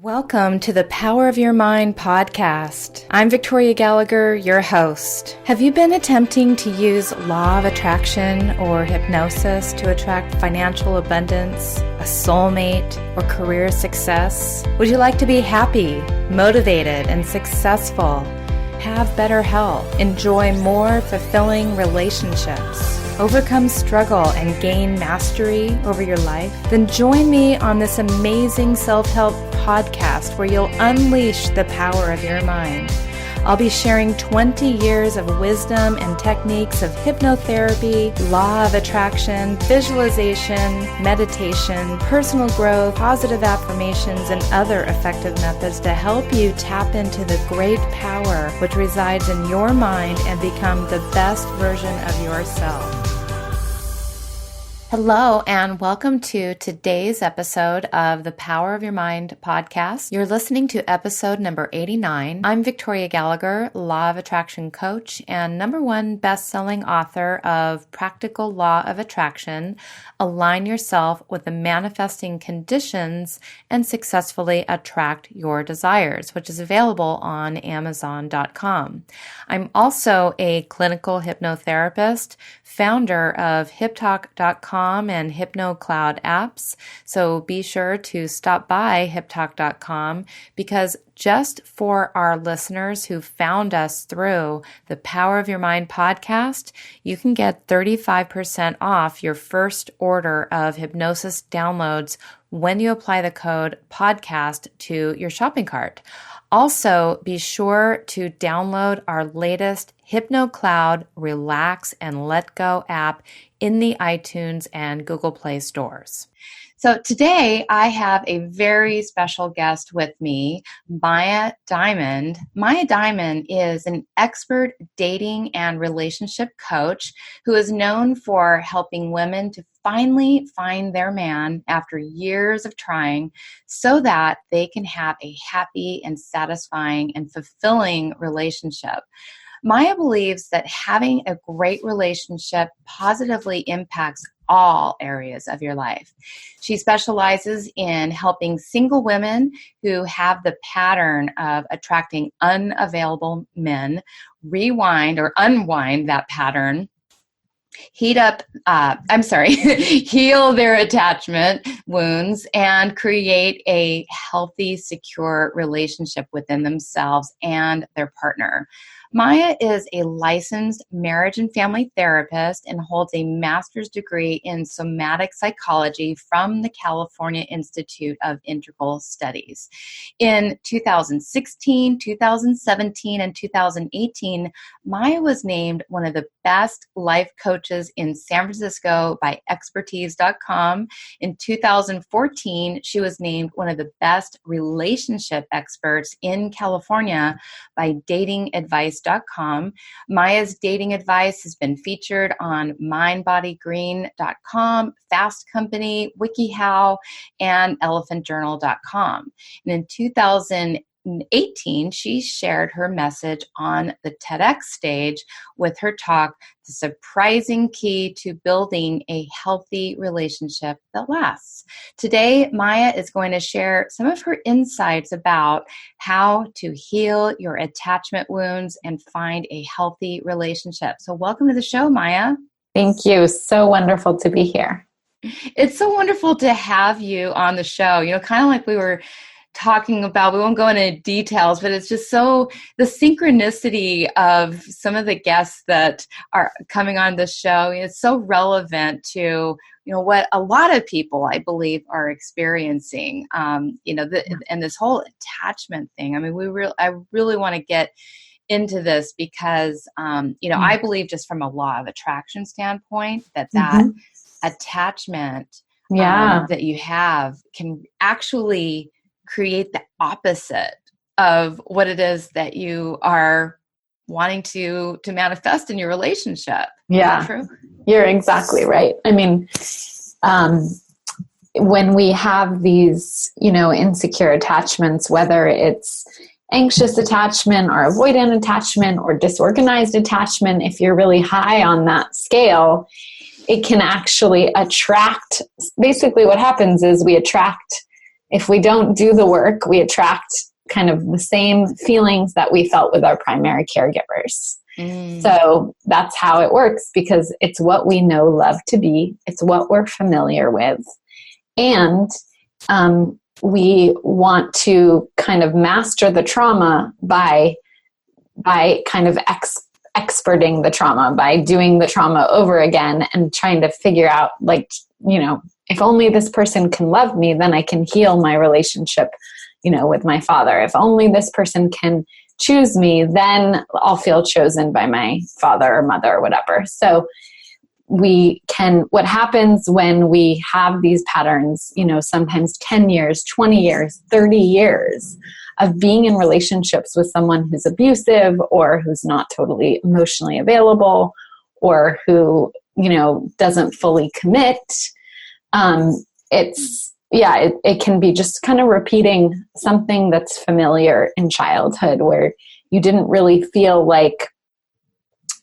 Welcome to the Power of Your Mind podcast. I'm Victoria Gallagher, your host. Have you been attempting to use law of attraction or hypnosis to attract financial abundance, a soulmate, or career success? Would you like to be happy, motivated, and successful? Have better health, enjoy more fulfilling relationships, overcome struggle, and gain mastery over your life? Then join me on this amazing self-help podcast where you'll unleash the power of your mind. I'll be sharing 20 years of wisdom and techniques of hypnotherapy, law of attraction, visualization, meditation, personal growth, positive affirmations, and other effective methods to help you tap into the great power which resides in your mind and become the best version of yourself. Hello, and welcome to today's episode of the Power of Your Mind podcast. You're listening to episode number 89. I'm Victoria Gallagher, Law of Attraction coach and #1 best-selling author of Practical Law of Attraction, Align Yourself with the Manifesting Conditions and Successfully Attract Your Desires, which is available on Amazon.com. I'm also a clinical hypnotherapist, founder of HipTalk.com and HypnoCloud apps. So be sure to stop by HipTalk.com because just for our listeners who found us through the Power of Your Mind podcast, you can get 35% off your first order of hypnosis downloads when you apply the code podcast to your shopping cart. Also, be sure to download our latest HypnoCloud Relax and Let Go app in the iTunes and Google Play stores. So today I have a very special guest with me, Maya Diamond. Maya Diamond is an expert dating and relationship coach who is known for helping women to finally find their man after years of trying so that they can have a happy and satisfying and fulfilling relationship. Maya believes that having a great relationship positively impacts all areas of your life. She specializes in helping single women who have the pattern of attracting unavailable men rewind or unwind that pattern, heal their attachment wounds, and create a healthy, secure relationship within themselves and their partner. Maya is a licensed marriage and family therapist and holds a master's degree in somatic psychology from the California Institute of Integral Studies. In 2016, 2017, and 2018, Maya was named one of the best life coaches in San Francisco by expertise.com. In 2014, she was named one of the best relationship experts in California by datingadvice.com. Maya's dating advice has been featured on mindbodygreen.com, Fast Company, wikihow, and elephantjournal.com. And in 2018, she shared her message on the TEDx stage with her talk, The Surprising Key to Building a Healthy Relationship That Lasts. Today, Maya is going to share some of her insights about how to heal your attachment wounds and find a healthy relationship. So welcome to the show, Maya. Thank you. So wonderful to be here. It's so wonderful to have you on the show. You know, kind of like we were talking about, we won't go into details, but it's just so the synchronicity of some of the guests that are coming on the show is so relevant to, you know, what a lot of people, I believe, are experiencing, and this whole attachment thing. I mean, I really want to get into this because, I believe just from a law of attraction standpoint that attachment that you have can actually create the opposite of what it is that you are wanting to manifest in your relationship. Yeah. Is that true? You're exactly right. I mean, when we have these, insecure attachments, whether it's anxious attachment or avoidant attachment or disorganized attachment, if you're really high on that scale, it can actually attract. Basically what happens is we attract if we don't do the work, we attract kind of the same feelings that we felt with our primary caregivers. So that's how it works, because it's what we know love to be. It's what we're familiar with. And we want to kind of master the trauma by kind of experting the trauma, by doing the trauma over again and trying to figure out, like, if only this person can love me, then I can heal my relationship, with my father. If only this person can choose me, then I'll feel chosen by my father or mother or whatever. So what happens when we have these patterns, sometimes 10 years, 20 years, 30 years of being in relationships with someone who's abusive or who's not totally emotionally available or who, doesn't fully commit. It can be just kind of repeating something that's familiar in childhood, where you didn't really feel like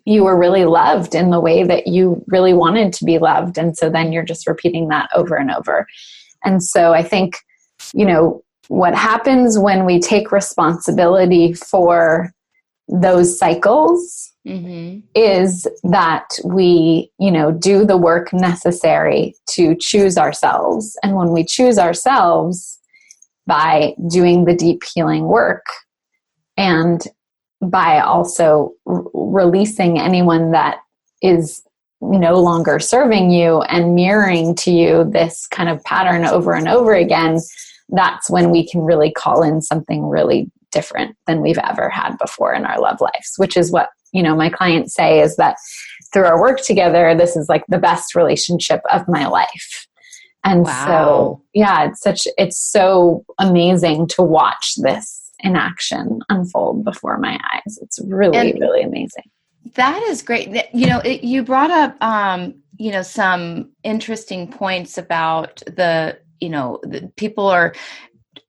you were really loved in the way that you really wanted to be loved. And so then you're just repeating that over and over. And so I think, what happens when we take responsibility for those cycles is that we, do the work necessary to choose ourselves. And when we choose ourselves by doing the deep healing work and by also releasing anyone that is no longer serving you and mirroring to you this kind of pattern over and over again, that's when we can really call in something really different than we've ever had before in our love lives, which is what, my clients say, is that through our work together, this is like the best relationship of my life. And so, it's so amazing to watch this in action unfold before my eyes. It's really, really amazing. That is great. You brought up, some interesting points about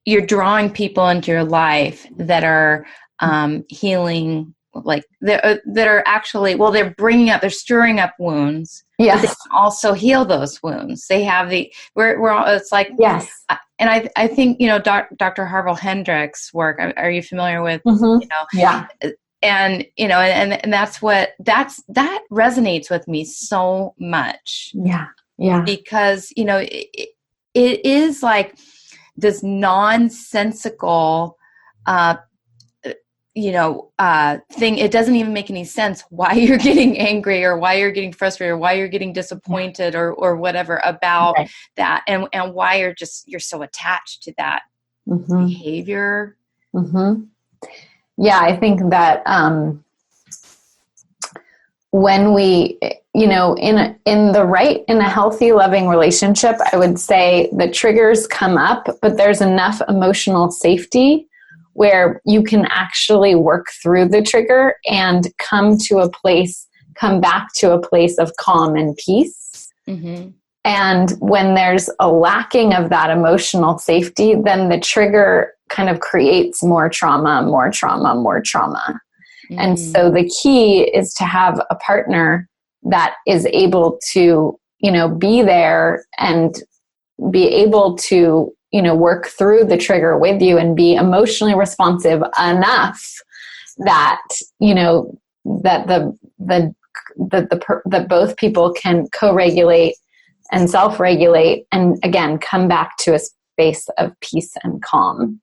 you're drawing people into your life that are healing, like that are actually, they're stirring up wounds. Yes. But they can also heal those wounds. They have we're all, it's like, yes. And I think, Dr. Harville Hendrix' work, are you familiar with, Yeah. And, and that resonates with me so much. Yeah. Yeah. Because, it is like this nonsensical, thing. It doesn't even make any sense why you're getting angry or why you're getting frustrated or why you're getting disappointed or whatever about that. And why you're so attached to that behavior. Mm-hmm. Yeah. I think that, when we, in a healthy, loving relationship, I would say the triggers come up, but there's enough emotional safety where you can actually work through the trigger and come back to a place of calm and peace. Mm-hmm. And when there's a lacking of that emotional safety, then the trigger kind of creates more trauma. Mm-hmm. And so the key is to have a partner that is able to, be there and be able to, work through the trigger with you and be emotionally responsive enough that, that both people can co-regulate and self-regulate and again, come back to a space of peace and calm.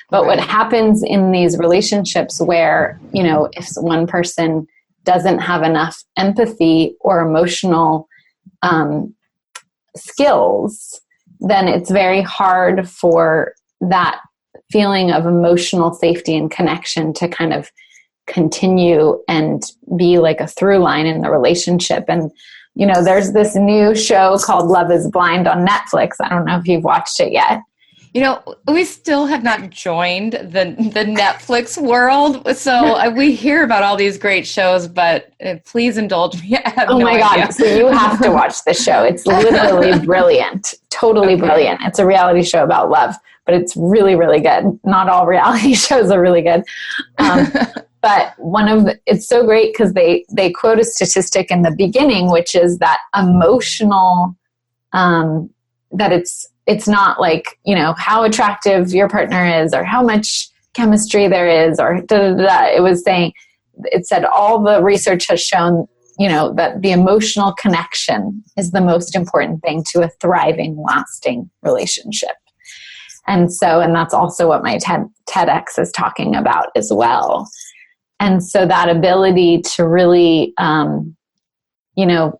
But what happens in these relationships where, if one person doesn't have enough empathy or emotional skills, then it's very hard for that feeling of emotional safety and connection to kind of continue and be like a through line in the relationship. And, there's this new show called Love is Blind on Netflix. I don't know if you've watched it yet. We still have not joined the Netflix world. So we hear about all these great shows, but please indulge me. I have my idea. God. So you have to watch the show. It's literally brilliant. Totally brilliant. It's a reality show about love, but it's really, really good. Not all reality shows are really good. But it's so great because they quote a statistic in the beginning, which is that emotional, that it's not like, you know, how attractive your partner is or how much chemistry there is or da, da, da. It said all the research has shown, you know, that the emotional connection is the most important thing to a thriving, lasting relationship. And that's also what my TEDx is talking about as well. And so that ability to really, you know,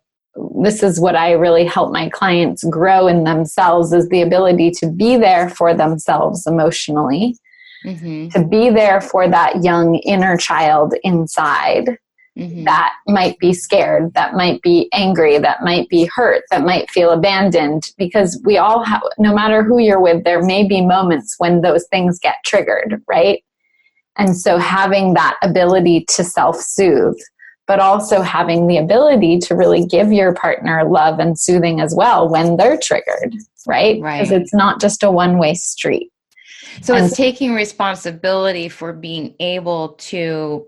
this is what I really help my clients grow in themselves, is the ability to be there for themselves emotionally, to be there for that young inner child inside that might be scared, that might be angry, that might be hurt, that might feel abandoned, because we all have, no matter who you're with, there may be moments when those things get triggered, right? And so having that ability to self-soothe, but also having the ability to really give your partner love and soothing as well when they're triggered, right? Because it's not just a one-way street. So it's taking responsibility for being able to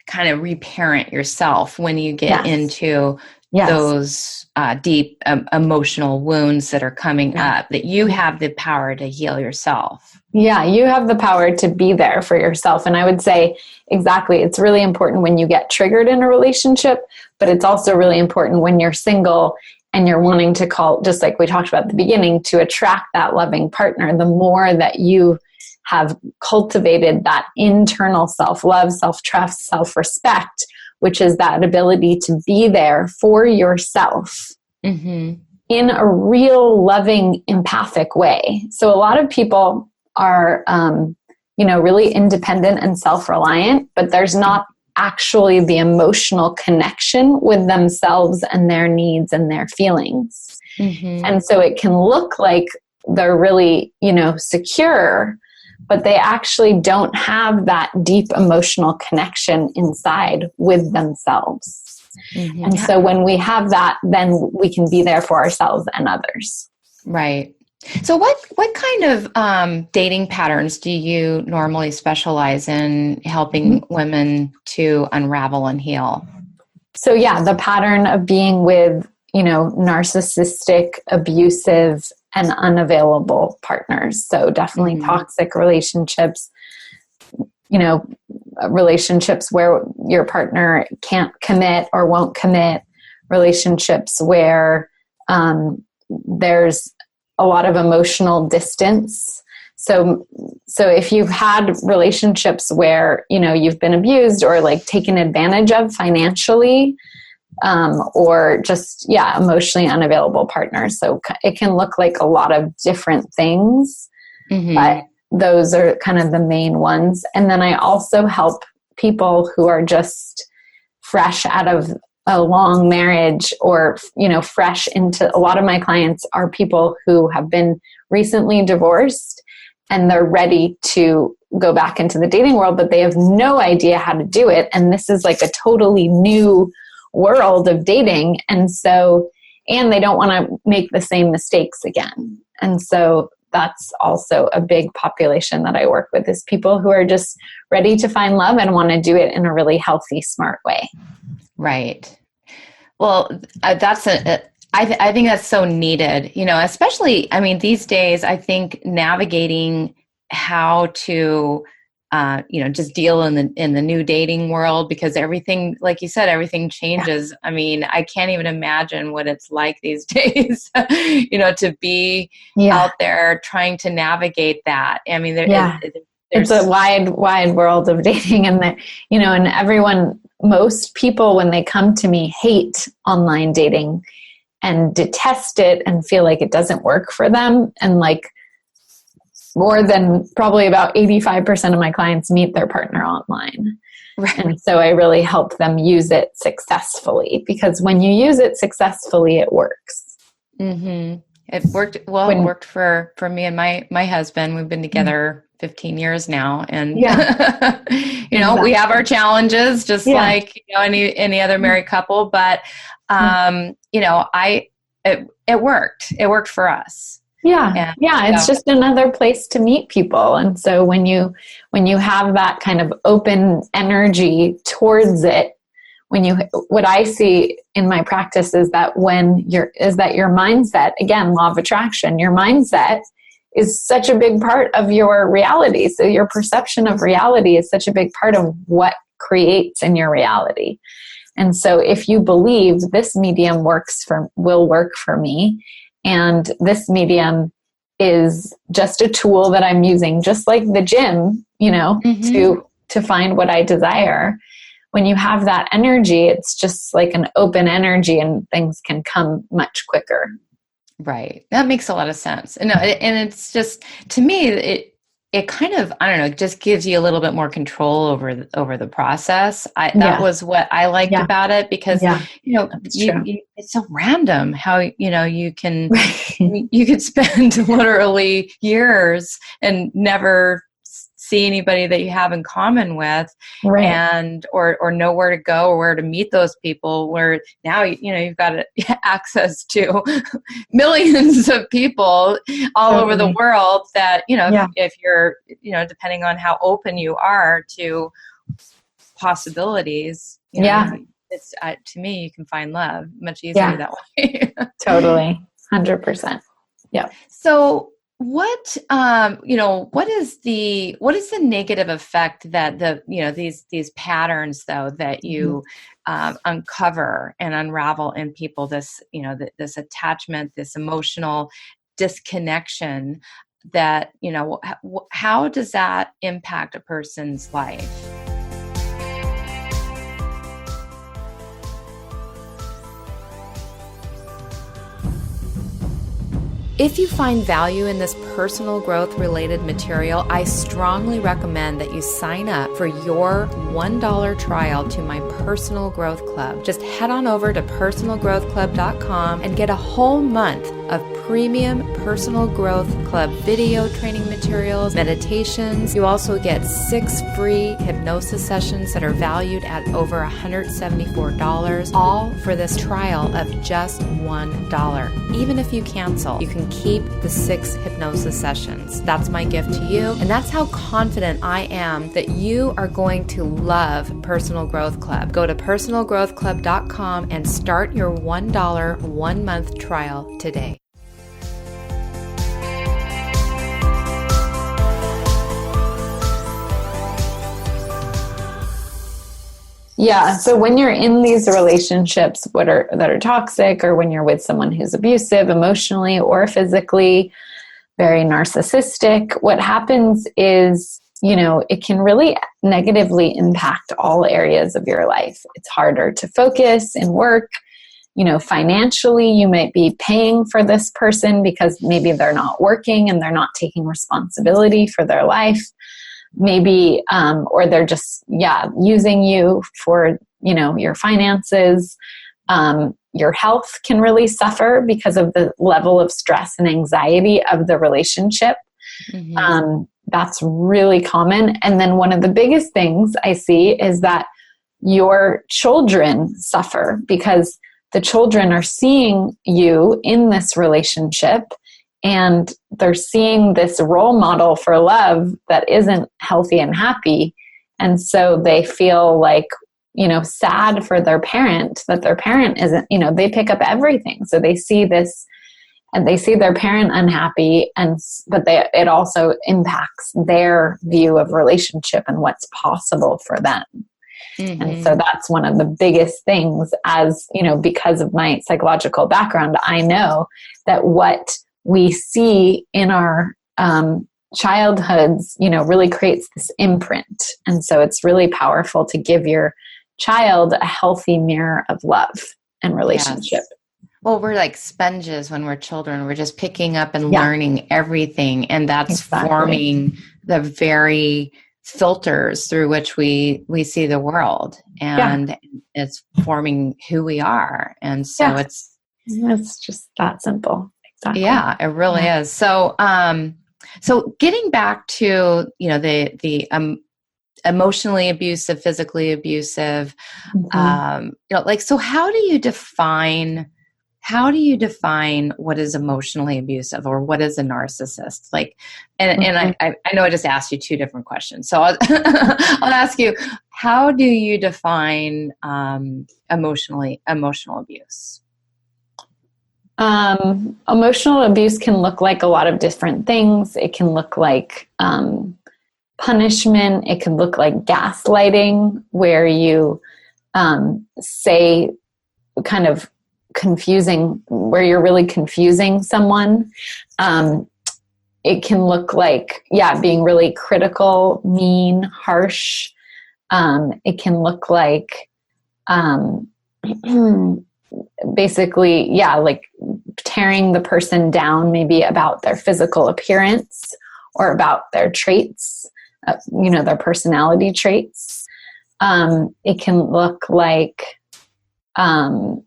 kind of reparent yourself when you get into those deep emotional wounds that are coming up, that you have the power to heal yourself. Yeah, you have the power to be there for yourself. And I would say, exactly, it's really important when you get triggered in a relationship, but it's also really important when you're single and you're wanting to call, just like we talked about at the beginning, to attract that loving partner. The more that you have cultivated that internal self-love, self-trust, self-respect, which is that ability to be there for yourself in a real loving, empathic way. So a lot of people are, you know, really independent and self-reliant, but there's not actually the emotional connection with themselves and their needs and their feelings. And so it can look like they're really, you know, secure, but they actually don't have that deep emotional connection inside with themselves. And so when we have that, then we can be there for ourselves and others. Right. So what kind of dating patterns do you normally specialize in helping women to unravel and heal? So the pattern of being with, you know, narcissistic, abusive, and unavailable partners. So definitely toxic relationships, you know, relationships where your partner can't commit or won't commit, relationships where there's a lot of emotional distance. So if you've had relationships where, you know, you've been abused or like taken advantage of financially, or just, emotionally unavailable partners. So it can look like a lot of different things, but those are kind of the main ones. And then I also help people who are just fresh out of a long marriage or, you know, fresh into, a lot of my clients are people who have been recently divorced and they're ready to go back into the dating world, but they have no idea how to do it. And this is like a totally new world of dating. And they don't want to make the same mistakes again. And so that's also a big population that I work with, is people who are just ready to find love and want to do it in a really healthy, smart way. Right. Well, I think that's so needed, you know, especially, I mean, these days, I think navigating how to, you know, just deal in the new dating world, because everything, like you said, everything changes. I mean, I can't even imagine what it's like these days, you know, to be out there trying to navigate that. I mean, it's a wide world of dating, and you know, and most people, when they come to me, hate online dating and detest it and feel like it doesn't work for them. And like, more than probably about 85% of my clients meet their partner online. Right. And so I really help them use it successfully, because when you use it successfully, it works. It worked. Well, it worked for me and my husband. We've been together 15 years now. And, you know, we have our challenges just like, you know, any other married couple, but, you know, it worked. It worked for us. It's just another place to meet people. And so when you have that kind of open energy towards it, what I see in my practice is that your mindset, again, law of attraction, your mindset is such a big part of your reality. So your perception of reality is such a big part of what creates in your reality. And so if you believe this medium will work for me, and this medium is just a tool that I'm using, just like the gym, to find what I desire. When you have that energy, it's just like an open energy, and things can come much quicker. Right. That makes a lot of sense. And it's just, to me, it kind of, I don't know, it just gives you a little bit more control over the process. That was what I liked about it, because, it's so random how, you could spend literally years and never see anybody that you have in common with, and or know where to go or where to meet those people, where now you've got access to millions of people all over the world that if you're depending on how open you are to possibilities, it's to me, you can find love much easier that way. Totally. 100%. Yeah. So what is the negative effect that these patterns, though, that you uncover and unravel in people, this attachment, this emotional disconnection, that how does that impact a person's life? If you find value in this personal growth related material, I strongly recommend that you sign up for your $1 trial to my Personal Growth Club. Just head on over to personalgrowthclub.com and get a whole month of premium Personal Growth Club video training materials, meditations. You also get 6 free hypnosis sessions that are valued at over $174, all for this trial of just $1. Even if you cancel, you can keep the 6 hypnosis sessions. That's my gift to you, and that's how confident I am that you are going to love Personal Growth Club. Go to personalgrowthclub.com and start your $1 1-month trial today. Yeah. So when you're in these relationships that are toxic, or when you're with someone who's abusive emotionally or physically, very narcissistic, what happens is, it can really negatively impact all areas of your life. It's harder to focus in work. Financially, you might be paying for this person because maybe they're not working and they're not taking responsibility for their life. Maybe, or they're just, using you for, your finances. Your health can really suffer because of the level of stress and anxiety of the relationship. Mm-hmm. That's really common. And then one of the biggest things I see is that your children suffer because the children are seeing you in this relationship, and they're seeing this role model for love that isn't healthy and happy. And so they feel like, sad for their parent, that their parent isn't, they pick up everything. So they see this, and they see their parent unhappy, but it also impacts their view of relationship and what's possible for them. Mm-hmm. And so that's one of the biggest things, as, because of my psychological background, I know that what we see in our childhoods, really creates this imprint. And so it's really powerful to give your child a healthy mirror of love and relationship. Yes. Well, we're like sponges when we're children. We're just picking up and learning everything. And that's forming the very filters through which we see the world. And it's forming who we are. And so it's just that simple. Exactly. Yeah, it really is. So, so getting back to, the emotionally abusive, physically abusive, mm-hmm. So how do you define what is emotionally abusive, or what is a narcissist? And I know I just asked you 2 different questions. So I'll ask you, How do you define emotional abuse? Emotional abuse can look like a lot of different things. It can look like punishment. It can look like gaslighting, where you say kind of confusing, where you're really confusing someone. It can look like, being really critical, mean, harsh. It can look like basically, like tearing the person down, maybe about their physical appearance or about their traits, their personality traits. It can look like, again,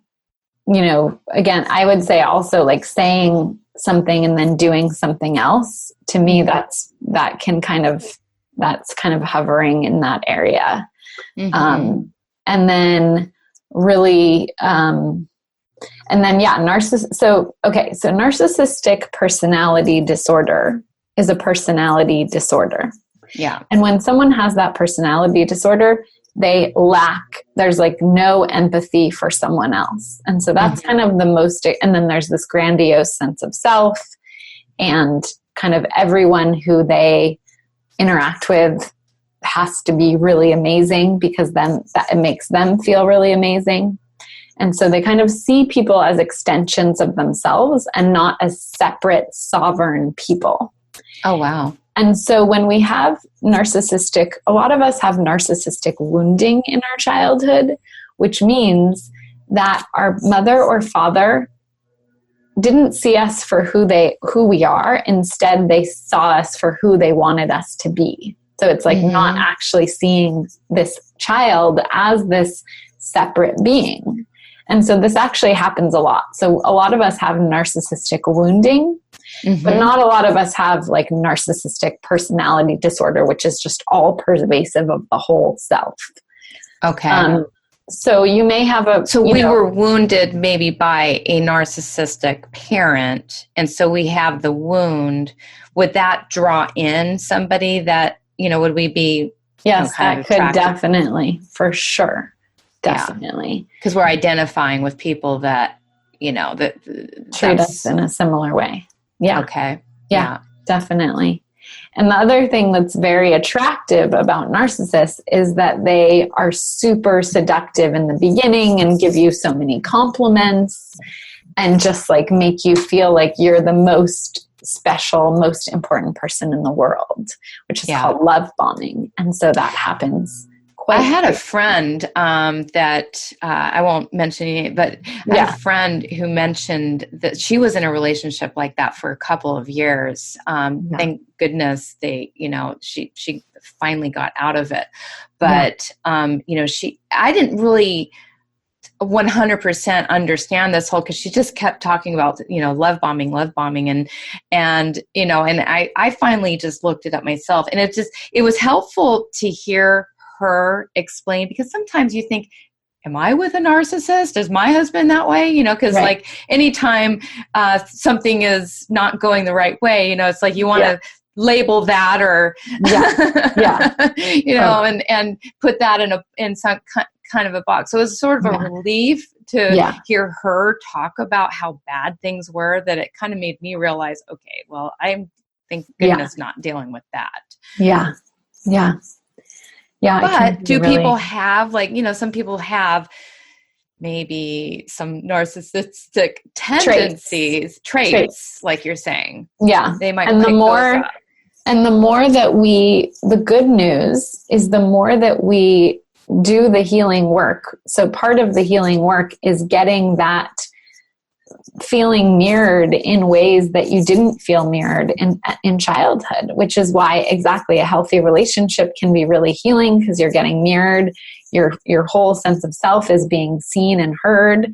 I would say also like saying something and then doing something else. To me, that's kind of hovering in that area. Mm-hmm. And then really, So narcissistic personality disorder is a personality disorder. Yeah. And when someone has that personality disorder, there's like no empathy for someone else. And so that's kind of the most, and then there's this grandiose sense of self, and kind of everyone who they interact with has to be really amazing, because then it makes them feel really amazing. And so they kind of see people as extensions of themselves and not as separate, sovereign people. Oh, wow. And so when we have a lot of us have narcissistic wounding in our childhood, which means that our mother or father didn't see us for who we are. Instead, they saw us for who they wanted us to be. So it's like not actually seeing this child as this separate being. And so this actually happens a lot. So a lot of us have narcissistic wounding, but not a lot of us have like narcissistic personality disorder, which is just all pervasive of the whole self. Okay. So you may have we were wounded maybe by a narcissistic parent, and so we have the wound. Would that draw in somebody that, would we be? Yes, that could definitely, for sure. Definitely. Because we're identifying with people that, that treat us in a similar way. Yeah. Okay. Yeah, definitely. And the other thing that's very attractive about narcissists is that they are super seductive in the beginning and give you so many compliments and just like make you feel like you're the most special, most important person in the world, which is called love bombing. And so that happens. I had a friend that I won't mention any, but I had a friend who mentioned that she was in a relationship like that for a couple of years. Thank goodness she finally got out of it. But I didn't really 100% understand this whole, because she just kept talking about love bombing, and I finally just looked it up myself, and it was helpful to hear her explain, because sometimes you think, am I with a narcissist? Is my husband that way? Because like anytime something is not going the right way, it's like you want to label that or and put that in some kind of a box. So it was sort of a relief to hear her talk about how bad things were, that it kind of made me realize, okay, well, I'm thank goodness not dealing with that. Yeah. But do people have some people have maybe some narcissistic tendencies, traits, like you're saying. Yeah. They might the good news is the more that we do the healing work. So part of the healing work is getting that feeling mirrored in ways that you didn't feel mirrored in childhood, which is why exactly a healthy relationship can be really healing, because you're getting mirrored. Your whole sense of self is being seen and heard.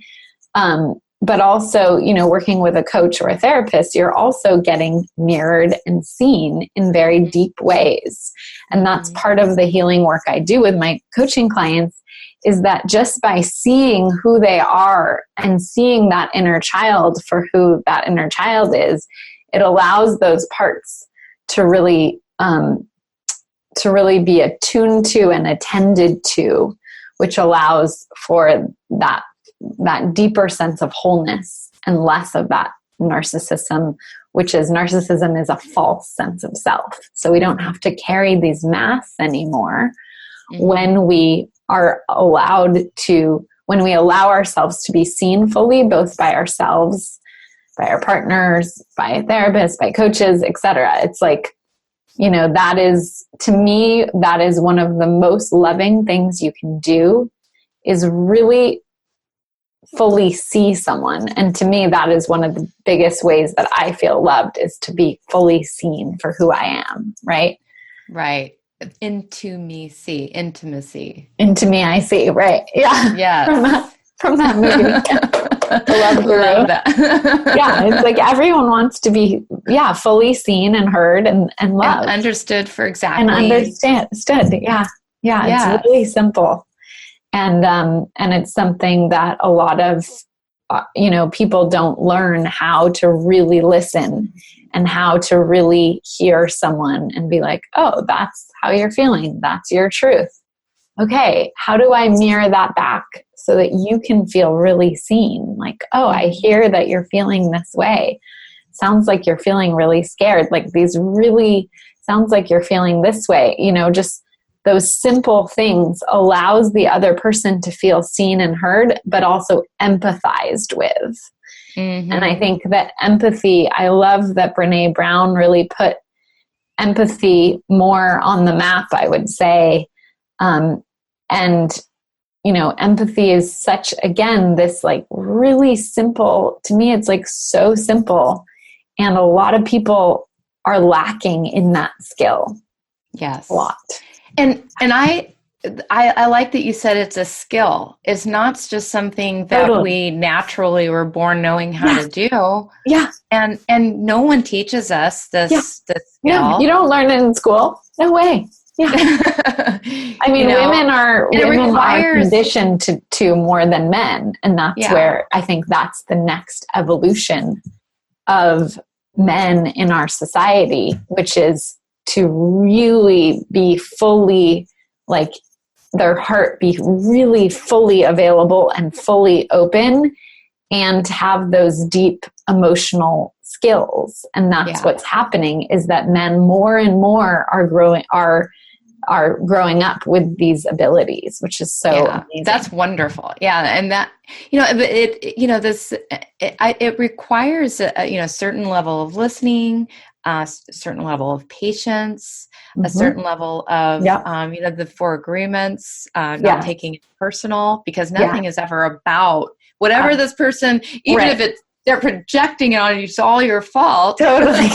But also, working with a coach or a therapist, you're also getting mirrored and seen in very deep ways. And that's part of the healing work I do with my coaching clients, is that just by seeing who they are and seeing that inner child for who that inner child is, it allows those parts to really to really be attuned to and attended to, which allows for that deeper sense of wholeness and less of that narcissism, narcissism is a false sense of self. So we don't have to carry these masks anymore when we are when we allow ourselves to be seen fully, both by ourselves, by our partners, by a therapist, by coaches, etc. It's like, that is, to me, that is one of the most loving things you can do, is really fully see someone. And to me, that is one of the biggest ways that I feel loved, is to be fully seen for who I am, right? Right. Into me, see. Intimacy. Into me, I see. Right. Yeah. Yeah. From that movie. Love that. Yeah. It's like everyone wants to be, fully seen and heard and loved. And understood for exactly. And understood. Yeah. Yeah. It's really simple. And it's something that a lot of, people don't learn how to really listen and how to really hear someone and be like, oh, that's how you're feeling. That's your truth. Okay, how do I mirror that back so that you can feel really seen? Like, oh, I hear that you're feeling this way. Sounds like you're feeling really scared. Like sounds like you're feeling this way. Just those simple things allows the other person to feel seen and heard, but also empathized with. Mm-hmm. And I think that empathy, I love that Brene Brown really put empathy more on the map, I would say. Empathy is such, again, this like really simple, to me, it's like so simple. And a lot of people are lacking in that skill. Yes. A lot. And I like that you said it's a skill. It's not just something that we naturally were born knowing how to do. Yeah. And no one teaches us this skill. Yeah. You don't learn it in school. No way. Yeah. I mean, women are conditioned to more than men. And that's where I think that's the next evolution of men in our society, which is to really be fully, like, their heart be really fully available and fully open, and to have those deep emotional skills. And that's what's happening, is that men more and more are growing up with these abilities, which is so amazing. That's wonderful. Yeah. And that, it requires a certain level of listening, a certain level of patience, a certain level of, the 4 agreements, not taking it personal, because nothing is ever about whatever this person, even if they're projecting it on you, it's all your fault. Totally.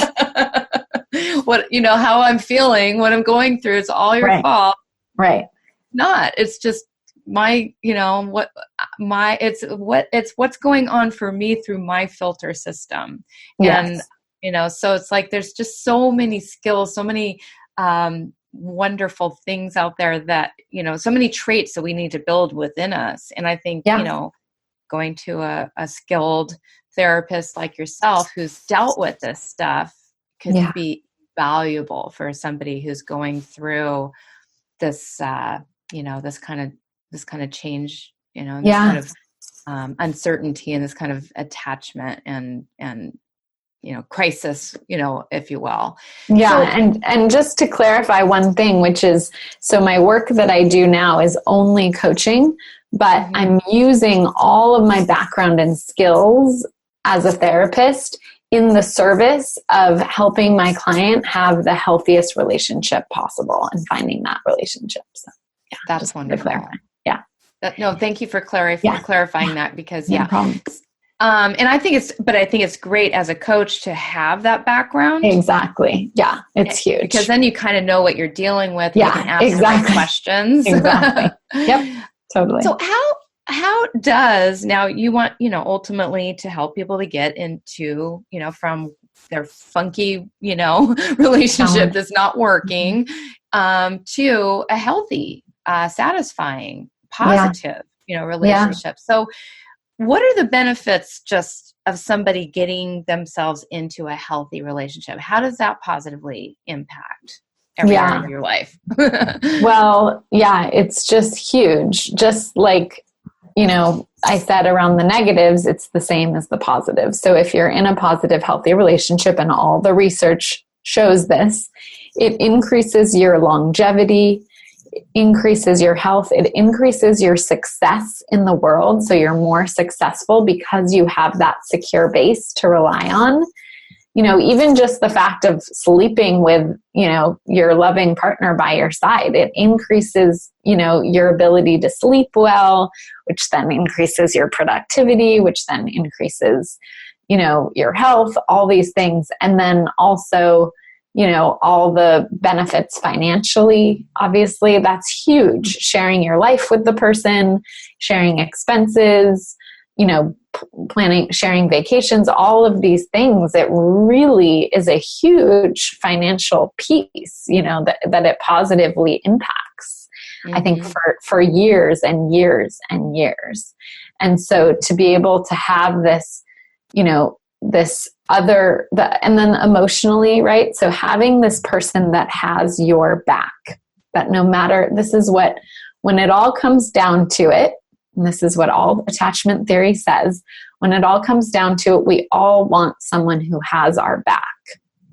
How I'm feeling, what I'm going through, it's all your fault. Right. Not, it's just it's what's going on for me through my filter system. Yes. And, so it's like, there's just so many skills, so many, wonderful things out there that, so many traits that we need to build within us. And I think, going to a skilled therapist like yourself who's dealt with this stuff could be valuable for somebody who's going through this, this kind of change, this kind of uncertainty and this kind of attachment and crisis, if you will. Yeah. And just to clarify one thing, which is, so my work that I do now is only coaching, but I'm using all of my background and skills as a therapist in the service of helping my client have the healthiest relationship possible and finding that relationship. So that's wonderful. Yeah. Thank you for clarifying that, because no problem. And I think it's great as a coach to have that background. Exactly. Yeah. It's huge. Because then you kind of know what you're dealing with. Yeah, you can ask the right questions. Exactly. Yep. Totally. So how does, now you want, ultimately to help people to get into, from their funky, relationship that's not working, to a healthy, satisfying, positive, relationship. So what are the benefits just of somebody getting themselves into a healthy relationship? How does that positively impact? every area of your life. Well, yeah, it's just huge. Just like, I said around the negatives, it's the same as the positives. So if you're in a positive, healthy relationship, and all the research shows this, it increases your longevity, increases your health, it increases your success in the world. So you're more successful because you have that secure base to rely on. Even just the fact of sleeping with, your loving partner by your side, it increases, your ability to sleep well, which then increases your productivity, which then increases, your health, all these things. And then also, all the benefits financially, obviously, that's huge. Sharing your life with the person, sharing expenses, sharing vacations, all of these things, it really is a huge financial piece, that it positively impacts, I think for years and years and years. And so to be able to have this, this other, and then emotionally, right? So having this person that has your back, that no matter, this is what, when it all comes down to it, and this is what all attachment theory says, when it all comes down to it, we all want someone who has our back.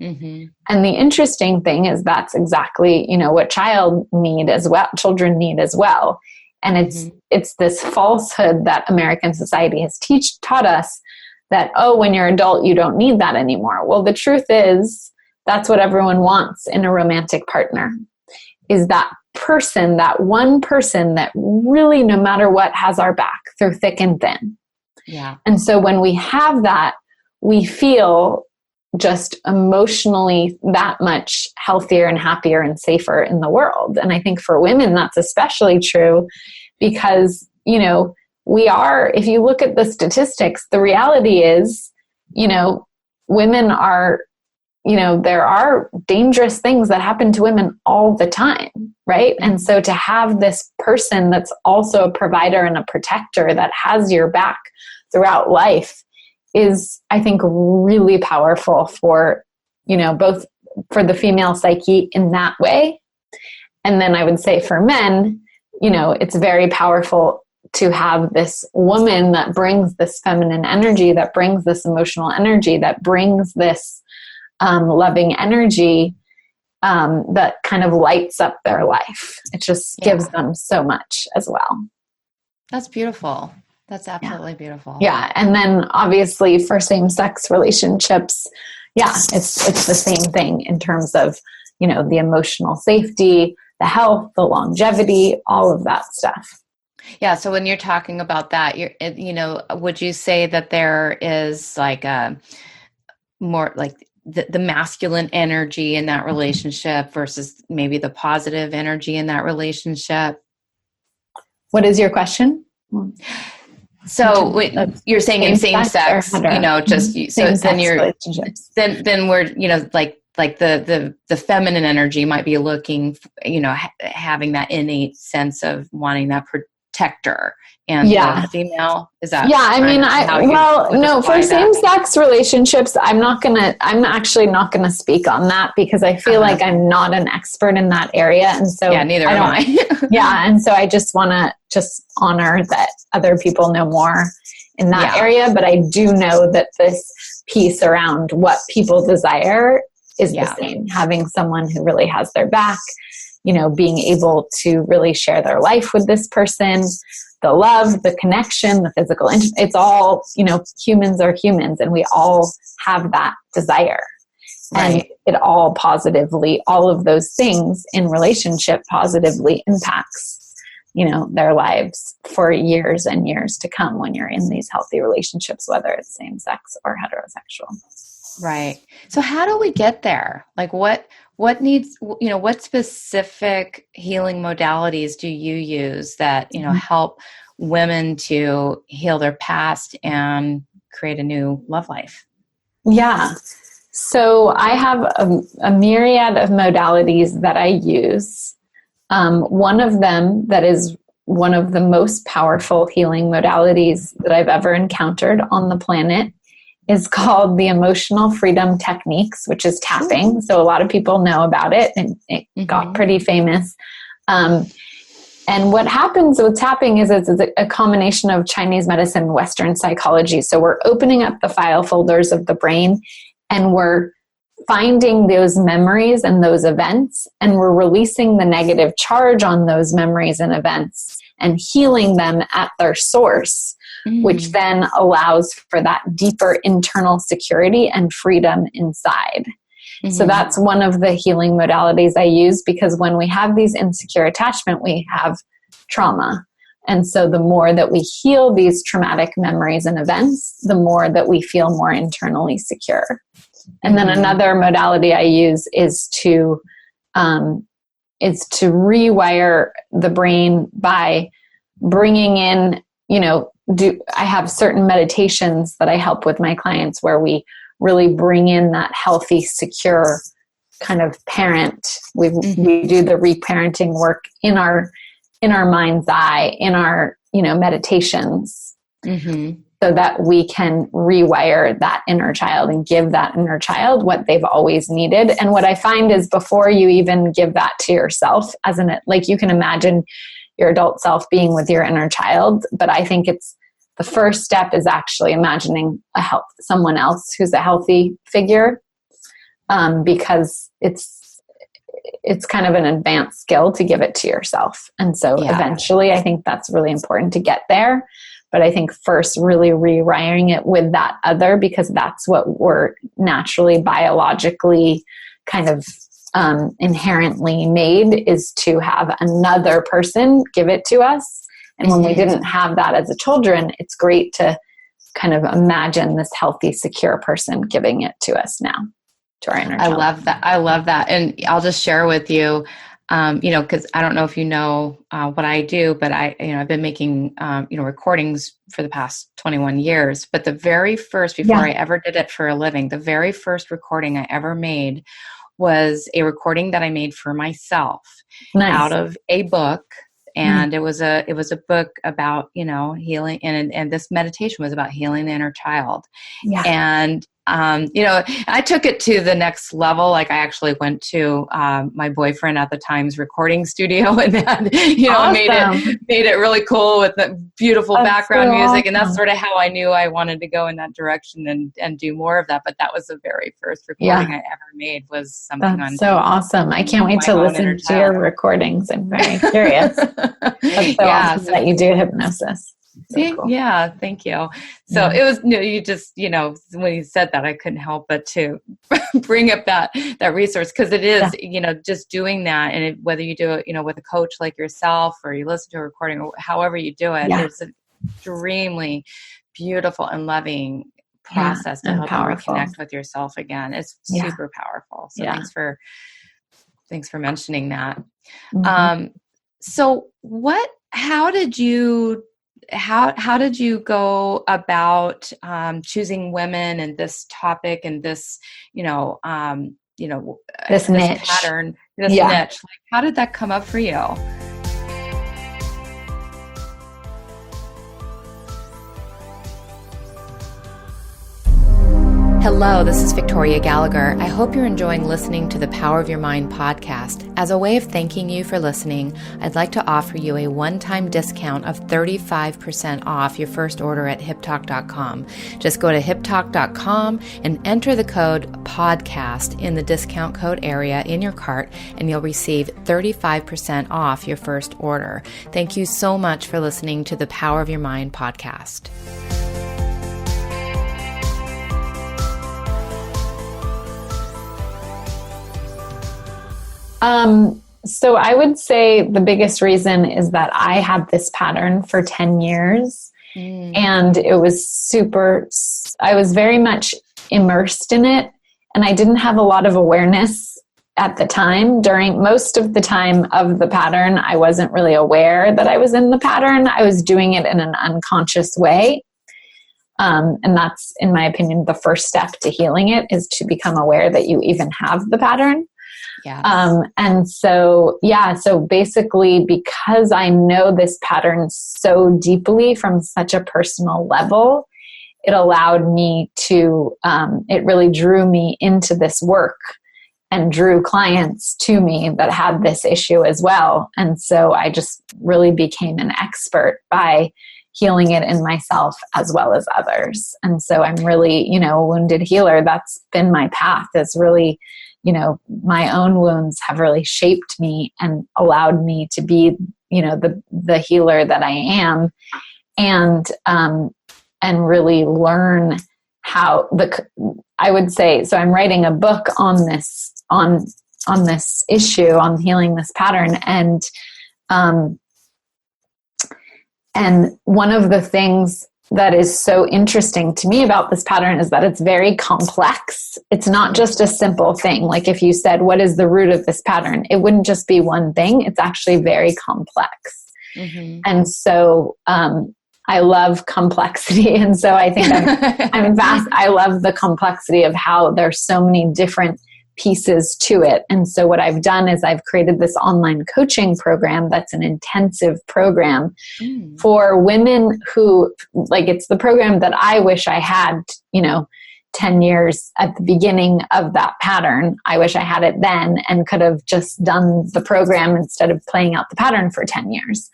And the interesting thing is that's exactly, what children need as well. And it's this falsehood that American society has taught us that, when you're adult, you don't need that anymore. Well, the truth is that's what everyone wants in a romantic partner, is that person, that one person that really, no matter what, has our back through thick and thin. Yeah. And so when we have that, we feel just emotionally that much healthier and happier and safer in the world. And I think for women, that's especially true because, we are, if you look at the statistics, the reality is, women are, there are dangerous things that happen to women all the time, right? And so to have this person that's also a provider and a protector that has your back throughout life is, I think, really powerful for, both for the female psyche in that way. And then I would say for men, it's very powerful to have this woman that brings this feminine energy, that brings this emotional energy, that brings this loving energy that kind of lights up their life. It just gives them so much as well. That's beautiful. That's absolutely beautiful. Yeah. And then obviously for same-sex relationships, it's the same thing in terms of, the emotional safety, the health, the longevity, all of that stuff. Yeah. So when you're talking about that, would you say that there is like a more like the masculine energy in that relationship versus maybe the positive energy in that relationship? What is your question? So you're saying in same sex, so then we're, like the feminine energy might be looking, having that innate sense of wanting that protector, and the female is that. Yeah. I mean, for same-sex relationships, I'm actually not going to speak on that because I feel like I'm not an expert in that area. And so neither am I. And so I just want to honor that other people know more in that area. But I do know that this piece around what people desire is the same. Having someone who really has their back, being able to really share their life with this person, the love, the connection, the physical, it's all, humans are humans and we all have that desire. Right. And it all positively, all of those things in relationship positively impacts, their lives for years and years to come when you're in these healthy relationships, whether it's same sex or heterosexual. Right. So how do we get there? Like what needs, what specific healing modalities do you use that, help women to heal their past and create a new love life? Yeah. So I have a myriad of modalities that I use. One of them that is one of the most powerful healing modalities that I've ever encountered on the planet is called the Emotional Freedom Techniques, which is tapping. So a lot of people know about it, and it got pretty famous. And what happens with tapping is it's a combination of Chinese medicine and Western psychology. So we're opening up the file folders of the brain, and we're finding those memories and those events, and we're releasing the negative charge on those memories and events and healing them at their source, which then allows for that deeper internal security and freedom inside. So that's one of the healing modalities I use, because when we have these insecure attachment, we have trauma. And so the more that we heal these traumatic memories and events, the more that we feel more internally secure. And then another modality I use is to rewire the brain by bringing in, I have certain meditations that I help with my clients where we really bring in that healthy, secure kind of parent. We do the reparenting work in our mind's eye, in our, meditations, so that we can rewire that inner child and give that inner child what they've always needed. And what I find is before you even give that to yourself, like you can imagine your adult self being with your inner child, but I think it's the first step is actually imagining someone else who's a healthy figure, because it's kind of an advanced skill to give it to yourself. And so eventually I think that's really important to get there. But I think first really rewiring it with that other, because that's what we're naturally biologically kind of inherently made, is to have another person give it to us. And when we didn't have that as a children, it's great to kind of imagine this healthy, secure person giving it to us now, to our inner child. I love that. And I'll just share with you, because I don't know if you know what I do, but I've been making, recordings for the past 21 years. But the very first, before I ever did it for a living, the very first recording I ever made was a recording that I made for myself out of a book. And it was a book about, healing, and this meditation was about healing the inner child. Yeah. And, I took it to the next level. Like I actually went to my boyfriend at the time's recording studio, and then, awesome. made it really cool with the beautiful background music. Awesome. And that's sort of how I knew I wanted to go in that direction and do more of that. But that was the very first recording I ever made, was something that's so awesome. I can't wait to listen to your recordings. I'm very curious. That's so awesome that you do hypnosis. So cool. Yeah, thank you. So it was, you just, when you said that, I couldn't help but to bring up that resource, because it is, just doing that. And whether you do it, with a coach like yourself, or you listen to a recording, or however you do it, it's an extremely beautiful and loving process to help you reconnect with yourself again. It's super powerful. So thanks for mentioning that. So how did you go about choosing women and this topic and this, this niche pattern, this niche? Like, how did that come up for you? Hello, this is Victoria Gallagher. I hope you're enjoying listening to the Power of Your Mind podcast. As a way of thanking you for listening, I'd like to offer you a one-time discount of 35% off your first order at hiptalk.com. Just go to hiptalk.com and enter the code PODCAST in the discount code area in your cart, and you'll receive 35% off your first order. Thank you so much for listening to the Power of Your Mind podcast. So I would say the biggest reason is that I had this pattern for 10 years and it was I was very much immersed in it, and I didn't have a lot of awareness at the time. During most of the time of the pattern, I wasn't really aware that I was in the pattern. I was doing it in an unconscious way. And that's, in my opinion, the first step to healing it, is to become aware that you even have the pattern. And so basically, because I know this pattern so deeply from such a personal level, it allowed me to, it really drew me into this work and drew clients to me that had this issue as well. And so I just really became an expert by healing it in myself as well as others. And so I'm really, a wounded healer. That's been my path, is really, my own wounds have really shaped me and allowed me to be, the healer that I am, and really learn how I would say, so I'm writing a book on this, on this issue, on healing this pattern. And one of the things that is so interesting to me about this pattern is that it's very complex. It's not just a simple thing. Like if you said, what is the root of this pattern? It wouldn't just be one thing. It's actually very complex. Mm-hmm. And so I love complexity. And so I think I'm vast. I love the complexity of how there's so many different pieces to it. And so what I've done is I've created this online coaching program that's an intensive program for women who, like, it's the program that I wish I had, 10 years at the beginning of that pattern. I wish I had it then and could have just done the program instead of playing out the pattern for 10 years.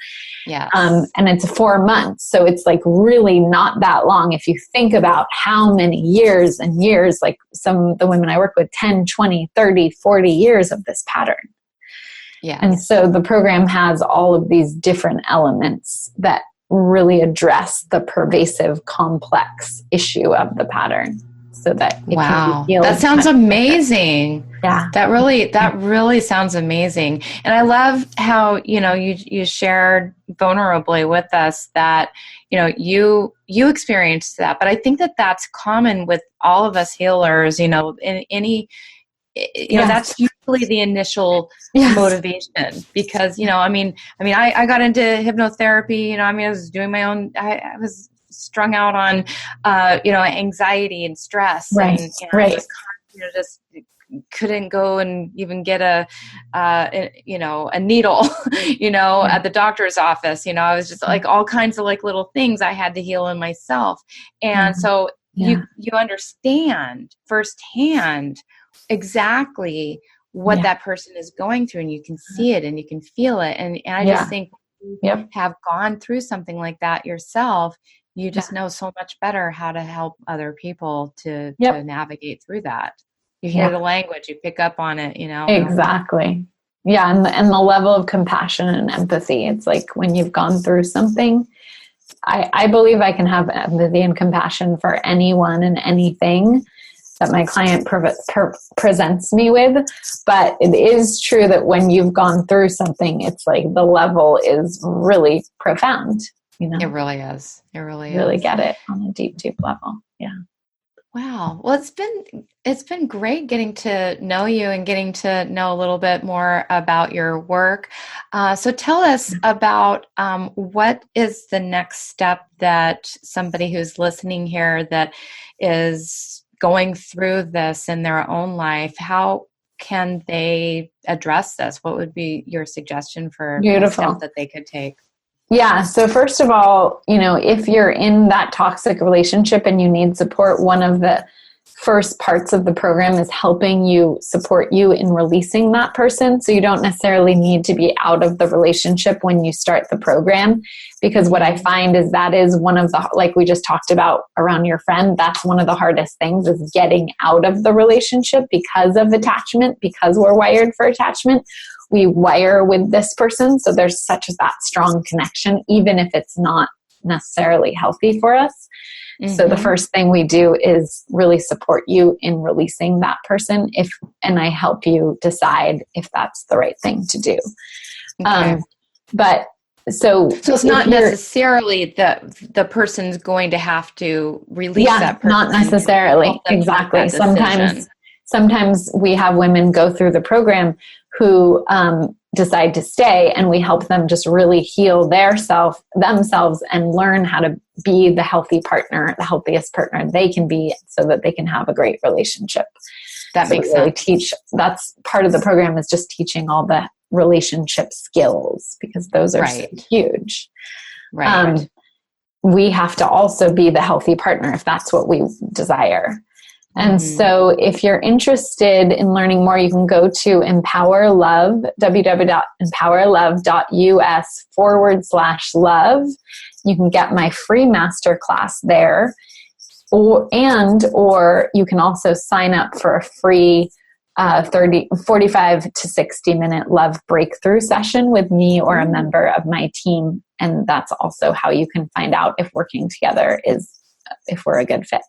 Yeah. And it's 4 months. So it's like really not that long. If you think about how many years and years, like some of the women I work with, 10, 20, 30, 40 years of this pattern. Yeah. And so the program has all of these different elements that really address the pervasive, complex issue of the pattern. So that it can be healed. That sounds amazing. Yeah. That really sounds amazing. And I love how, you shared vulnerably with us that, you experienced that, but I think that that's common with all of us healers, in any, that's usually the initial motivation because, I got into hypnotherapy, I was doing my own, I was strung out on, anxiety and stress. Right. And, right. Just couldn't go and even get a needle, at the doctor's office. I was just like all kinds of like little things I had to heal in myself. And so you understand firsthand exactly what that person is going through, and you can see it and you can feel it. And I just think you have gone through something like that yourself. You just know so much better how to help other people to navigate through that. You hear the language, you pick up on it, Exactly. Yeah. And the level of compassion and empathy. It's like when you've gone through something, I believe I can have empathy and compassion for anyone and anything that my client presents me with. But it is true that when you've gone through something, it's like the level is really profound. It really is. It really really get it on a deep, deep level. Yeah. Wow. Well, it's been great getting to know you and getting to know a little bit more about your work. So tell us about what is the next step that somebody who's listening here that is going through this in their own life, how can they address this? What would be your suggestion for a step that they could take? Yeah. So first of all, if you're in that toxic relationship and you need support, one of the first parts of the program is helping you support you in releasing that person. So you don't necessarily need to be out of the relationship when you start the program, because what I find is that is one of the, like we just talked about around your friend, that's one of the hardest things is getting out of the relationship because of attachment, because we're wired for attachment. We wire with this person. So there's such that strong connection, even if it's not necessarily healthy for us. Mm-hmm. So the first thing we do is really support you in releasing that person and I help you decide if that's the right thing to do. Okay. So it's not necessarily the person's going to have to release that person. Not necessarily. Exactly. Sometimes we have women go through the program who decide to stay, and we help them just really heal themselves and learn how to be the healthy partner, the healthiest partner they can be, so that they can have a great relationship. That makes sense. That's part of the program, is just teaching all the relationship skills, because those are so huge. Right. we have to also be the healthy partner if that's what we desire. And so if you're interested in learning more, you can go to www.empowerlove.us/love. You can get my free masterclass there. Or you can also sign up for a free 45 to 60 minute love breakthrough session with me or a member of my team. And that's also how you can find out if working together if we're a good fit.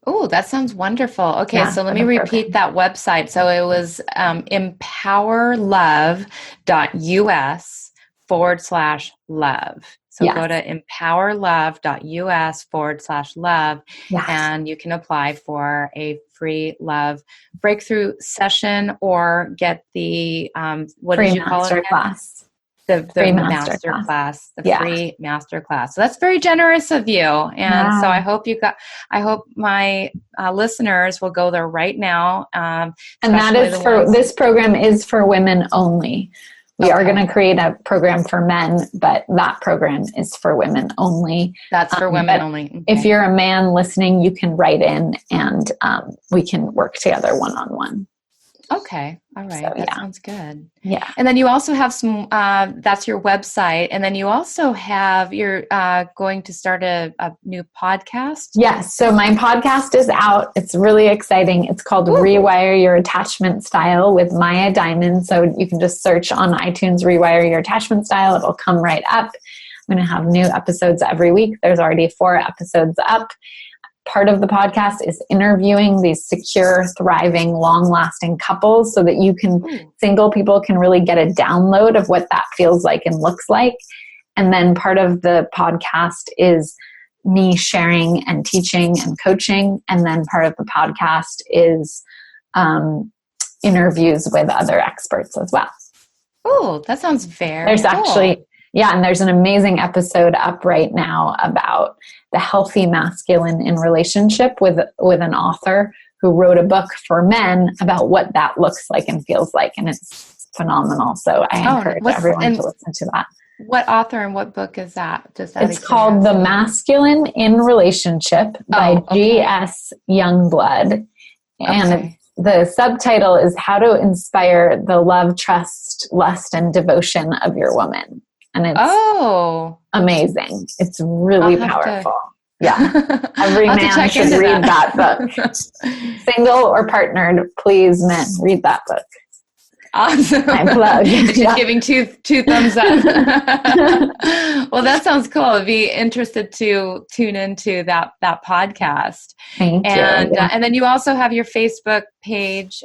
Oh, that sounds wonderful. Okay, so let me repeat that website. So it was empowerlove.us/love. So go to empowerlove.us/love, and you can apply for a free love breakthrough session or get the, what did you call it? The free masterclass, free masterclass. So that's very generous of you. And so I hope my listeners will go there right now. And that is this program is for women only. We are going to create a program for men, but that program is for women only. That's for women only. Okay. If you're a man listening, you can write in and we can work together one-on-one. Okay. All right. So, that sounds good. Yeah. And then you also have some, that's your website. And then you also have, you're going to start a new podcast. Yes. So my podcast is out. It's really exciting. It's called Rewire Your Attachment Style with Maya Diamond. So you can just search on iTunes, Rewire Your Attachment Style. It'll come right up. I'm going to have new episodes every week. There's already 4 episodes up. Part of the podcast is interviewing these secure, thriving, long-lasting couples so that you can, single people can really get a download of what that feels like and looks like. And then part of the podcast is me sharing and teaching and coaching. And then part of the podcast is interviews with other experts as well. Oh, that sounds very There's cool. actually, and there's an amazing episode up right now about the healthy masculine in relationship with an author who wrote a book for men about what that looks like and feels like. And it's phenomenal. So I encourage everyone to listen to that. What author and what book is that? It's called The Masculine in Relationship by G.S. Youngblood. And the subtitle is How to Inspire the Love, Trust, Lust, and Devotion of Your Woman. And it's amazing. It's really powerful. Every man should read that book. Single or partnered, please, men, read that book. Awesome. I plug. Just giving two thumbs up. Well, that sounds cool. I'd be interested to tune into that podcast. Thank you. And then you also have your Facebook page,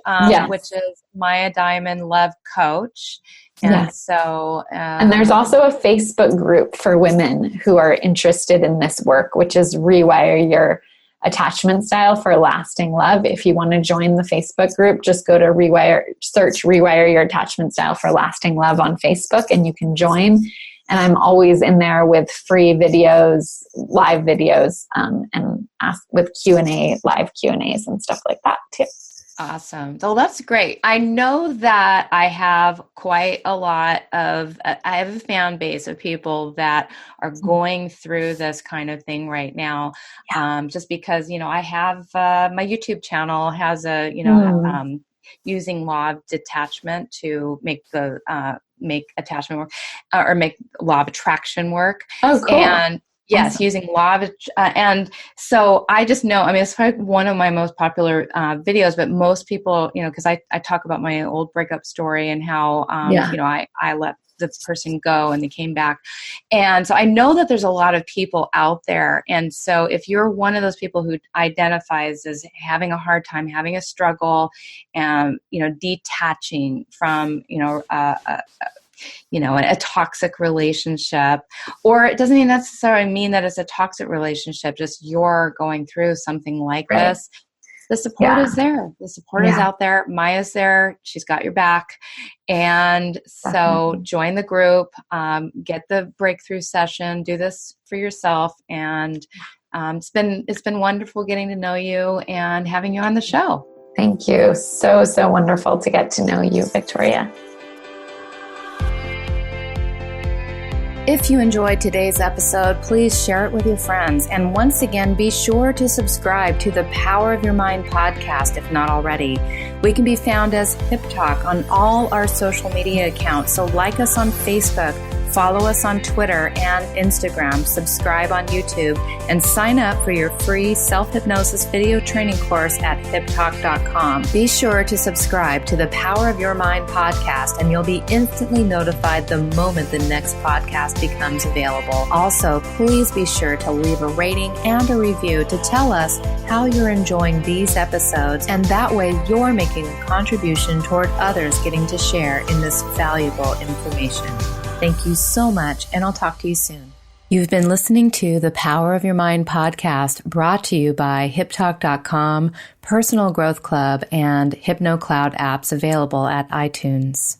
which is Maya Diamond Love Coach. And so, and there's also a Facebook group for women who are interested in this work, which is Rewire Your Attachment Style for Lasting Love. If you want to join the Facebook group, just go to search Rewire Your Attachment Style for Lasting Love on Facebook, and you can join. And I'm always in there with free videos, live videos, and with Q&A, live Q&As and stuff like that too. Awesome. So that's great. I know that I have quite a lot of, I have a fan base of people that are going through this kind of thing right now. Just because, I have, my YouTube channel has a, using law of detachment to make make attachment work or make law of attraction work. Oh, cool. And yes, using law of, and so I just know, it's probably one of my most popular videos, but most people, because I talk about my old breakup story and how, I let this person go and they came back. And so I know that there's a lot of people out there. And so if you're one of those people who identifies as having a hard time, having a struggle, and, detaching from, a toxic relationship, or it doesn't even necessarily mean that it's a toxic relationship, just you're going through something like this. The support is there. The support is out there. Maya's there. She's got your back. And so join the group, get the breakthrough session, do this for yourself. And it's been wonderful getting to know you and having you on the show. Thank you. So wonderful to get to know you, Victoria. If you enjoyed today's episode, please share it with your friends. And once again, be sure to subscribe to the Power of Your Mind podcast if not already. We can be found as Hip Talk on all our social media accounts. So like us on Facebook, follow us on Twitter and Instagram, subscribe on YouTube, and sign up for your free self-hypnosis video training course at hiptalk.com. Be sure to subscribe to the Power of Your Mind podcast, and you'll be instantly notified the moment the next podcast becomes available. Also, please be sure to leave a rating and a review to tell us how you're enjoying these episodes, and that way you're making a contribution toward others getting to share in this valuable information. Thank you so much, and I'll talk to you soon. You've been listening to the Power of Your Mind podcast, brought to you by HipTalk.com, Personal Growth Club, and HypnoCloud apps available at iTunes.